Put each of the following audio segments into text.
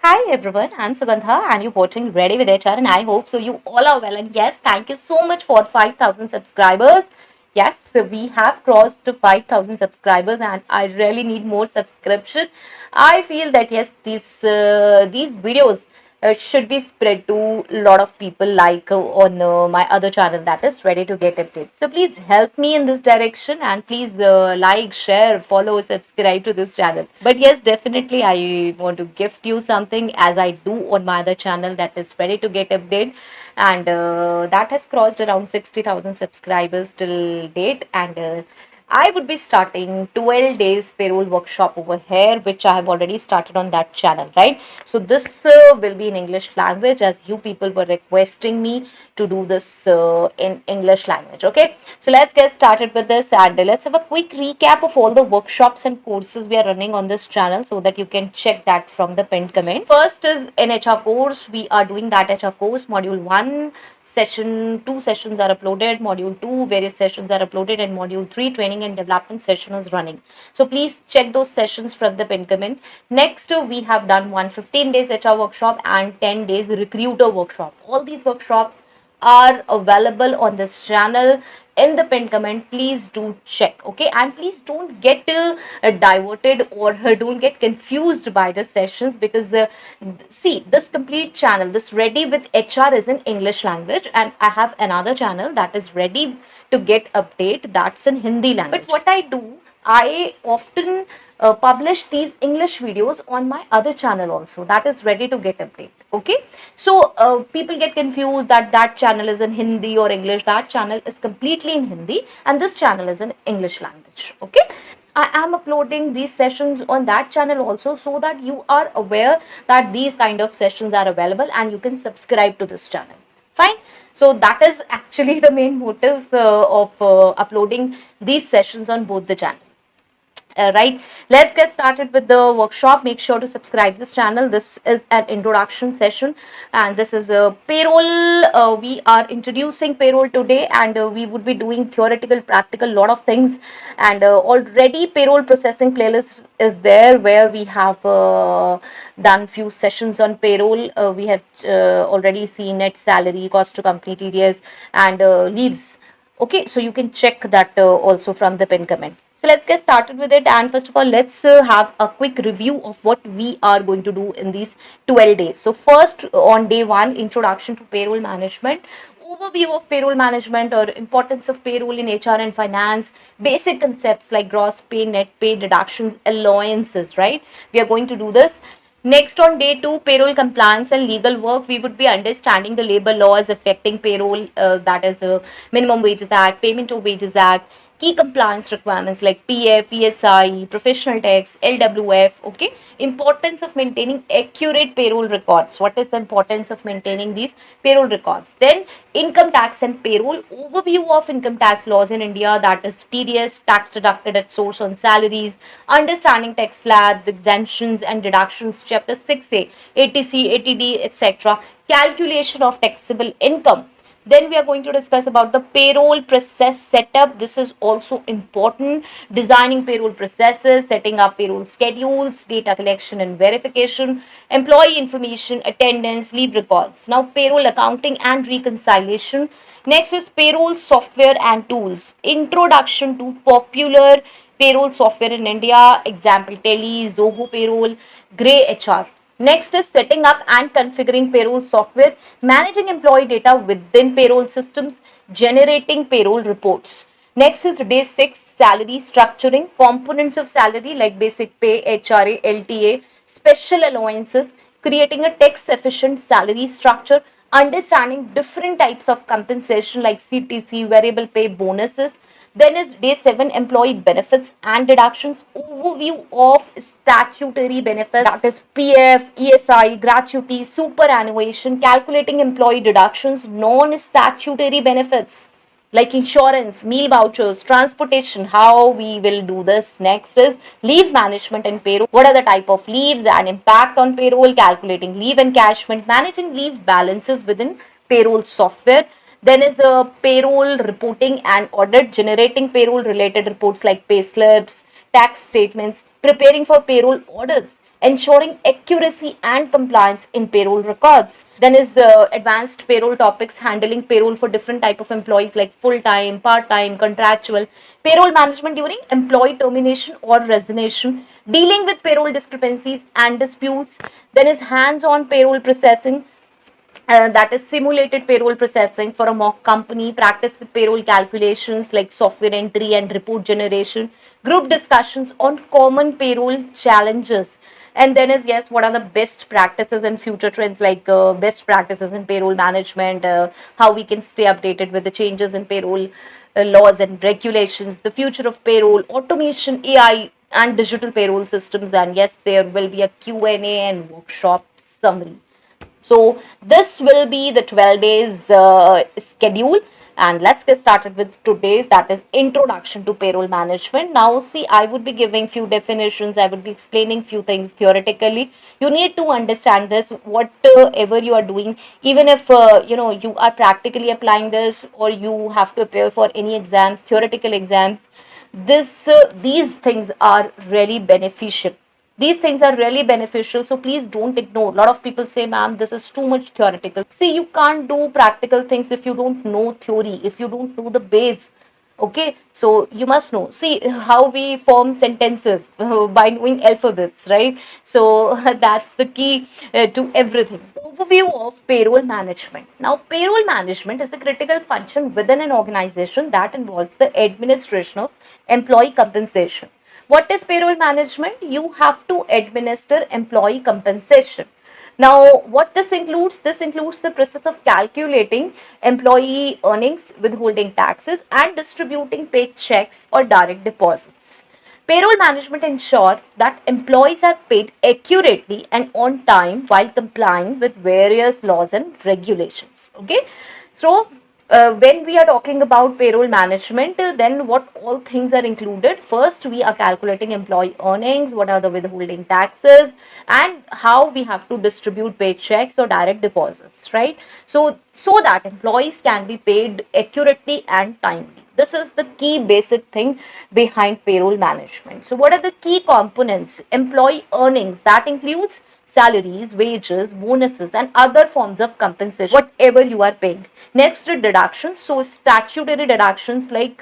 Hi everyone, I'm Sugandha and you're watching Ready with HR and I hope so you all are well, and yes, thank you so much for 5,000 subscribers. Yes, so we have crossed to 5,000 subscribers and I really need more subscription. I feel that yes, these videos should be spread to a lot of people like on my other channel that is Ready to Get Updated. So please help me in this direction and please like, share, follow, subscribe to this channel. But yes, definitely I want to gift you something as I do on my other channel that is Ready to Get Updated, and that has crossed around 60,000 subscribers till date, and I would be starting 12 days payroll workshop over here, which I have already started on that channel, right? So this will be in English language as you people were requesting me to do this in English language. Okay, so let's get started with this, and let's have a quick recap of all the workshops and courses we are running on this channel so that you can check that from the pinned comment. First is NHR course. We are doing that HR course module 1 session. 2 sessions are uploaded, module 2 various sessions are uploaded, and module 3 training and development session is running. So please check those sessions from the pinned comment. Next we have done 15 days HR workshop and 10 days recruiter workshop. All these workshops are available on this channel in the pinned comment. Please do check, okay, and please don't get diverted or don't get confused by the sessions, because see, this complete channel, this Ready with HR, is in English language, and I have another channel that is Ready to Get Update, that's in Hindi language. But what I do, I often publish these English videos on my other channel also, that is Ready to Get Update. Okay, so people get confused that that channel is in Hindi or English. That channel is completely in Hindi and this channel is in English language. Okay, I am uploading these sessions on that channel also, so that you are aware that these kind of sessions are available and you can subscribe to this channel. Fine. So that is actually the main motive of uploading these sessions on both the channels. Right, let's get started with the workshop. Make sure to subscribe this channel. This is an introduction session and this is a payroll. We are introducing payroll today, and we would be doing theoretical, practical, lot of things, and already payroll processing playlist is there where we have done few sessions on payroll. We have already seen net salary, cost to company, TDS, and leaves. Okay, so you can check that also from the pin comment. So let's get started with it, and first of all let's have a quick review of what we are going to do in these 12 days. So first, on day 1, introduction to payroll management, overview of payroll management or importance of payroll in HR and finance, basic concepts like gross pay, net pay, deductions, allowances, right? We are going to do this. Next, on day 2, payroll compliance and legal work, we would be understanding the labor laws affecting payroll, that is Minimum Wages Act, Payment of Wages Act, key compliance requirements like PF, ESI, professional tax, LWF. Okay, importance of maintaining accurate payroll records. What is the importance of maintaining these payroll records? Then income tax and payroll, overview of income tax laws in India, that is TDS, tax deducted at source on salaries, understanding tax slabs, exemptions and deductions, chapter 6A, ATC, ATD, etc., calculation of taxable income. Then we are going to discuss about the payroll process setup. This is also important. Designing payroll processes, setting up payroll schedules, data collection and verification, employee information, attendance, leave records. Now payroll accounting and reconciliation. Next is payroll software and tools. Introduction to popular payroll software in India. Example, Tally, Zoho Payroll, Grey HR. Next is setting up and configuring payroll software, managing employee data within payroll systems, generating payroll reports. Next is day 6, salary structuring, components of salary like basic pay, HRA, LTA, special allowances, creating a tax efficient salary structure, understanding different types of compensation like CTC, variable pay, bonuses. Then is day 7, employee benefits and deductions, overview of statutory benefits, that is PF, ESI, gratuity, superannuation, calculating employee deductions, non-statutory benefits like insurance, meal vouchers, transportation, how we will do this. Next is leave management and payroll. What are the type of leaves and impact on payroll, calculating leave encashment, managing leave balances within payroll software. Then is a payroll reporting and audit, generating payroll related reports like pay slips, tax statements, preparing for payroll audits, ensuring accuracy and compliance in payroll records. Then is advanced payroll topics, handling payroll for different type of employees like full-time, part-time, contractual, payroll management during employee termination or resignation, dealing with payroll discrepancies and disputes. Then is hands-on payroll processing, that is simulated payroll processing for a mock company, practice with payroll calculations like software entry and report generation, group discussions on common payroll challenges. And then is, yes, what are the best practices and future trends, like best practices in payroll management, how we can stay updated with the changes in payroll laws and regulations, the future of payroll, automation, AI, and digital payroll systems. And yes, there will be a Q&A and workshop summary. So this will be the 12 days schedule, and let's get started with today's, that is introduction to payroll management. Now see, I would be giving few definitions, I would be explaining few things theoretically. You need to understand this whatever you are doing, even if you are practically applying this, or you have to appear for any exams, theoretical exams. These things are really beneficial. These things are really beneficial, so please don't ignore. A lot of people say, ma'am, this is too much theoretical. See, you can't do practical things if you don't know theory, if you don't know the base. Okay, so you must know. See how we form sentences by knowing alphabets, right? So that's the key to everything. Overview of payroll management. Now, payroll management is a critical function within an organization that involves the administration of employee compensation. What is payroll management? You have to administer employee compensation. Now, what this includes? This includes the process of calculating employee earnings, withholding taxes, and distributing paychecks or direct deposits. Payroll management ensures that employees are paid accurately and on time while complying with various laws and regulations. Okay, so when we are talking about payroll management, then what all things are included? First, we are calculating employee earnings, what are the withholding taxes, and how we have to distribute paychecks or direct deposits, right? So that employees can be paid accurately and timely. This is the key basic thing behind payroll management. So what are the key components? Employee earnings, that includes salaries, wages, bonuses, and other forms of compensation, whatever you are paying. Next, deductions. So, statutory deductions like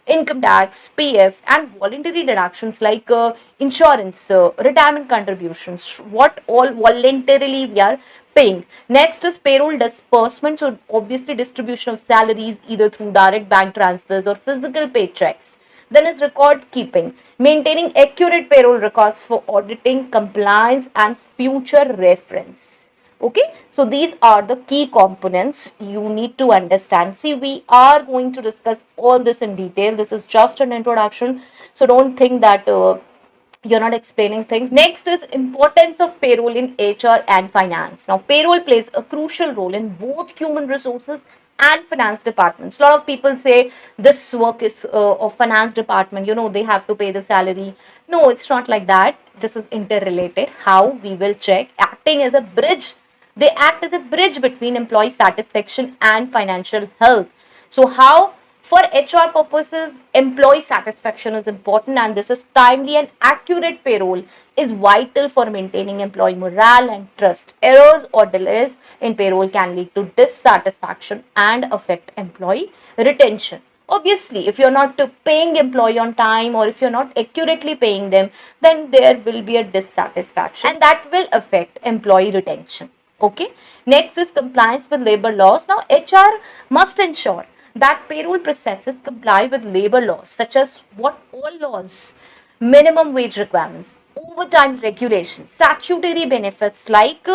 income tax, PF, and voluntary deductions like insurance, retirement contributions, what all voluntarily we are paying. Next is payroll disbursement. So, obviously, distribution of salaries either through direct bank transfers or physical paychecks. Then is record keeping, maintaining accurate payroll records for auditing, compliance, and future reference. Okay, so these are the key components you need to understand. See, we are going to discuss all this in detail. This is just an introduction, so don't think that you're not explaining things. Next is importance of payroll in HR and finance. Now, payroll plays a crucial role in both human resources and finance departments. A lot of people say this work is of finance department, they have to pay the salary. No, it's not like that. This is interrelated. How we will check? Acting as a bridge. They act as a bridge between employee satisfaction and financial health. So how? For HR purposes, employee satisfaction is important, and this is timely and accurate payroll is vital for maintaining employee morale and trust. Errors or delays in payroll can lead to dissatisfaction and affect employee retention. Obviously, if you're not paying employee on time, or if you're not accurately paying them, then there will be a dissatisfaction, and that will affect employee retention. Okay. Next is compliance with labor laws. Now, HR must ensure that payroll processes comply with labor laws, such as what all laws? Minimum wage requirements, overtime regulations, statutory benefits like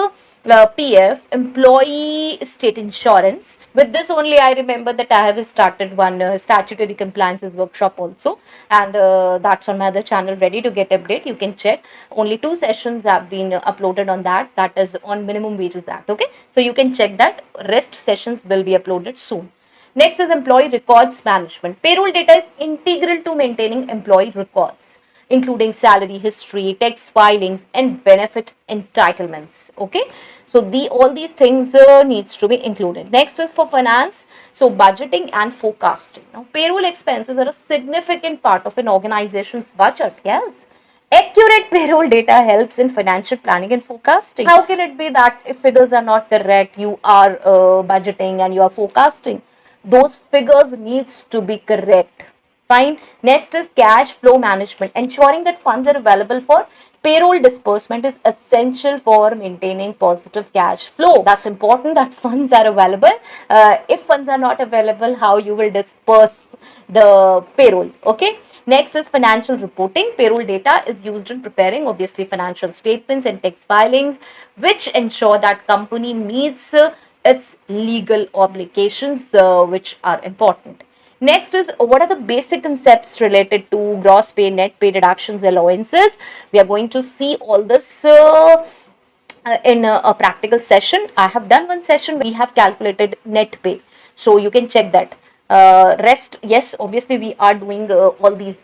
PF, employee state insurance. With this only, I remember that I have started one statutory compliances workshop also, and that's on my other channel, ready to get update. You can check. Only 2 sessions have been uploaded on that. That is on Minimum Wages Act. Okay, so you can check that. Rest sessions will be uploaded soon. Next is employee records management. Payroll data is integral to maintaining employee records. including salary history, tax filings, and benefit entitlements. Okay, so all these things needs to be included. Next is for finance. So budgeting and forecasting. Now, payroll expenses are a significant part of an organization's budget. Yes. Accurate payroll data helps in financial planning and forecasting. How can it be that if figures are not correct, you are budgeting and you are forecasting? Those figures needs to be correct. Fine. Next is cash flow management. Ensuring that funds are available for payroll disbursement is essential for maintaining positive cash flow. That's important that funds are available. If funds are not available, how you will disperse the payroll? Okay. Next is financial reporting. Payroll data is used in preparing obviously financial statements and tax filings, which ensure that company meets its legal obligations, which are important. Next is what are the basic concepts related to gross pay, net pay, deductions, allowances. We are going to see all this in a practical session. I have done one session where we have calculated net pay, so you can check that. Rest, yes, obviously we are doing all these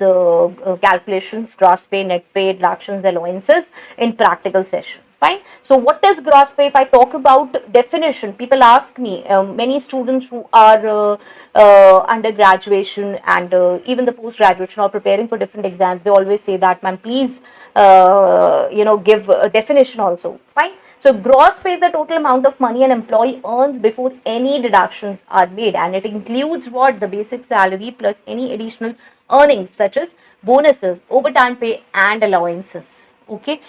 calculations, gross pay, net pay, deductions, allowances in practical session. Fine. So what is gross pay? If I talk about definition, people ask me, many students who are under graduation and even the post graduation or preparing for different exams, they always say that, ma'am, please give a definition also. Fine. So gross pay is the total amount of money an employee earns before any deductions are made, and it includes what? The basic salary plus any additional earnings such as bonuses, overtime pay, and allowances. Okay.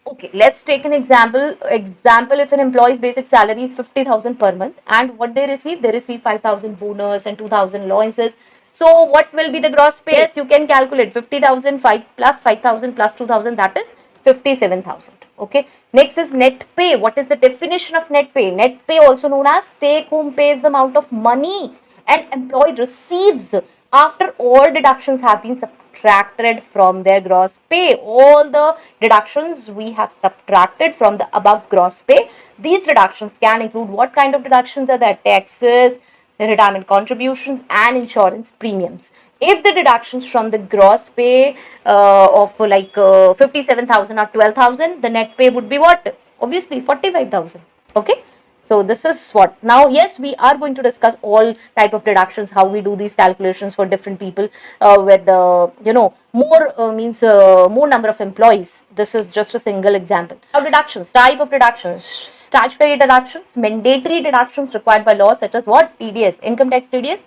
Okay, let's take an example. If an employee's basic salary is 50,000 per month, and what they receive 5,000 bonus and 2,000 allowances. So what will be the gross pay? Yes, you can calculate 50,000 plus 5,000 plus 2,000, that is 57,000. Okay. Next is net pay. What is the definition of net pay? Net pay, also known as take home pay, is the amount of money an employee receives after all deductions have been subtracted from their gross pay. All the deductions we have subtracted from the above gross pay. These deductions can include what kind of deductions are there? Taxes, retirement contributions, and insurance premiums. If the deductions from the gross pay of 57,000 or 12,000, the net pay would be what? Obviously 45,000. Okay. So this is what. Now, yes, we are going to discuss all type of deductions, how we do these calculations for different people with more number of employees. This is just a single example. Now, deductions, type of deductions, statutory deductions, mandatory deductions required by law, such as what? TDS, income tax TDS,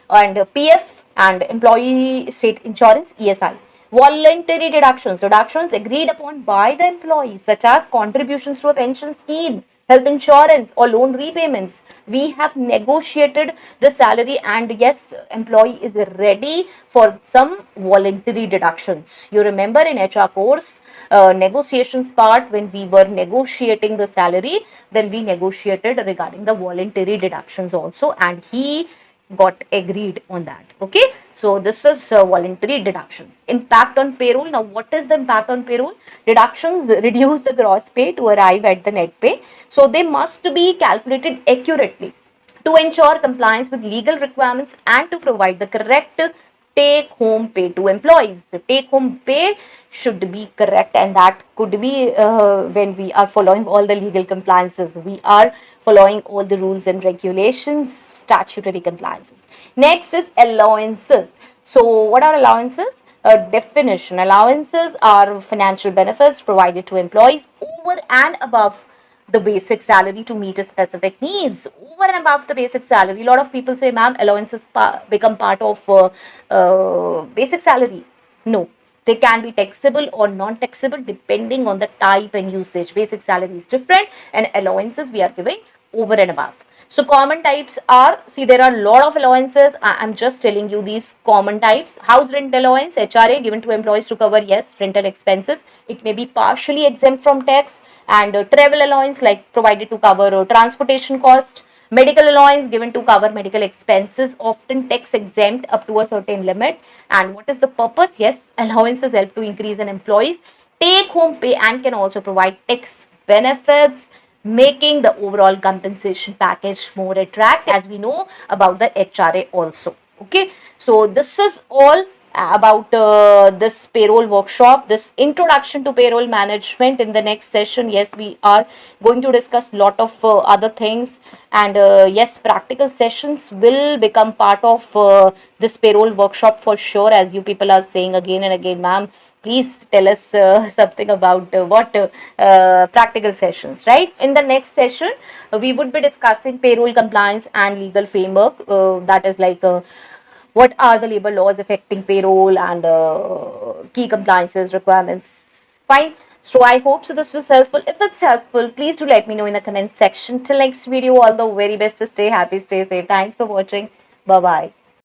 and PF, and employee state insurance, ESI. Voluntary deductions, deductions agreed upon by the employee, such as contributions to a pension scheme, health insurance, or loan repayments. We have negotiated the salary, and yes, employee is ready for some voluntary deductions. You remember in HR course negotiations part, when we were negotiating the salary, then we negotiated regarding the voluntary deductions also, and he got agreed on that. Okay, so this is voluntary deductions. Impact on payroll. Now, what is the impact on payroll? Deductions reduce the gross pay to arrive at the net pay, so they must be calculated accurately to ensure compliance with legal requirements and to provide the correct take home pay to employees. The take home pay should be correct, and that could be when we are following all the legal compliances. We are following all the rules and regulations, statutory compliances. Next is allowances. So what are allowances? Definition. Allowances are financial benefits provided to employees over and above the basic salary to meet a specific needs. Over and above the basic salary, a lot of people say, ma'am, allowances become part of basic salary. No, they can be taxable or non-taxable depending on the type and usage. Basic salary is different, and allowances we are giving over and above. So common types are, see, there are a lot of allowances. I'm just telling you these common types. House rent allowance, HRA, given to employees to cover, yes, rental expenses. It may be partially exempt from tax. And travel allowance, like provided to cover transportation cost. Medical allowance given to cover medical expenses, often tax exempt up to a certain limit. And what is the purpose? Yes, allowances help to increase an employee's take home pay and can also provide tax benefits, making the overall compensation package more attractive, as we know about the HRA also. Okay, so this is all, about this payroll workshop, this introduction to payroll management. In the next session, yes, we are going to discuss lot of other things, and yes, practical sessions will become part of this payroll workshop for sure, as you people are saying again and again, ma'am. Please tell us something about what practical sessions, right? In the next session, we would be discussing payroll compliance and legal framework. That is like what are the labor laws affecting payroll and key compliances requirements. Fine. So I hope so this was helpful. If it's helpful, please do let me know in the comment section. Till next video, all the very best. Stay happy, stay safe. Thanks for watching. Bye bye.